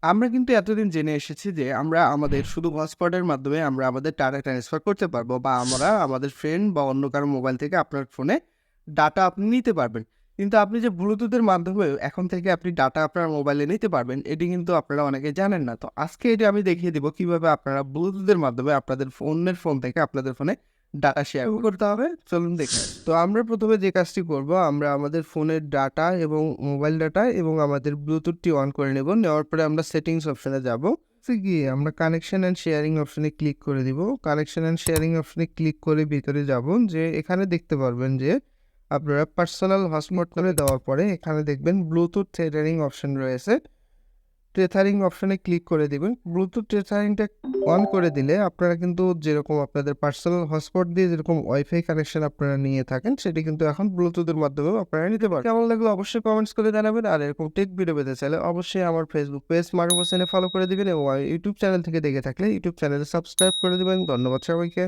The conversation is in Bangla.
আমরা কিন্তু এতদিন জেনে এসেছি যে আমরা আমাদের শুধু হটস্পটের মাধ্যমে আমরা আমাদের ডাটা ট্রান্সফার করতে পারবো বা আমরা আমাদের ফ্রেন্ড বা অন্য কারো মোবাইল থেকে আপনার ফোনে ডাটা আপনি নিতে পারবেন। কিন্তু আপনি যে ব্লুটুথের মাধ্যমে এখন থেকে আপনি ডাটা আপনার মোবাইলে নিতে পারবেন, এটি কিন্তু আপনারা অনেকে জানেন না। তো আজকে এটি আমি দেখিয়ে দেবো কিভাবে আপনারা ব্লুটুথের মাধ্যমে আপনাদের অন্যের ফোন থেকে আপনাদের ফোনে ডাটা শেয়ার করতে হবে। চলুন দেখে আসি। তো আমরা প্রথমে যে কাজটি করব, আমরা আমাদের ফোনের ডাটা এবং মোবাইল ডাটা এবং আমাদের ব্লুটুথটি অন করে নেব। নেওয়ার পরে আমরা সেটিংস অপশনে যাব। গিয়ে আমরা কানেকশন অ্যান্ড শেয়ারিং অপশনে ক্লিক করে দিব। কানেকশন অ্যান্ড শেয়ারিং অপশনে ক্লিক করে ভিতরে যাব, যে এখানে দেখতে পারবেন যে আপনারা পার্সোনাল হটস্পট করে দেওয়ার পরে এখানে দেখবেন ব্লুটুথ টেথারিং অপশন রয়েছে। টেথারিং অপশনে ক্লিক করে দিবেন। ব্লুটুথ টেথারিংটা অন করে দিলে আপনারা কিন্তু যেরকম আপনাদের পার্সোনাল হটস্পট দিয়ে যেরকম ওয়াইফাই কানেকশন আপনারা নিয়ে থাকেন, সেটি কিন্তু এখন ব্লুটুথের মাধ্যমেও আপনারা নিতে পারেন। কেমন লাগলো অবশ্যই কমেন্টস করে জানাবেন। আর এরকম টেক ভিডিও পেতে চাইলে অবশ্যই আমার ফেসবুক পেজ মারুফ হোসেনে ফলো করে দিবেন এবং ইউটিউব চ্যানেল থেকে দেখে থাকলে ইউটিউব চ্যানেলে সাবস্ক্রাইব করে দিবেন। ধন্যবাদ সবাইকে।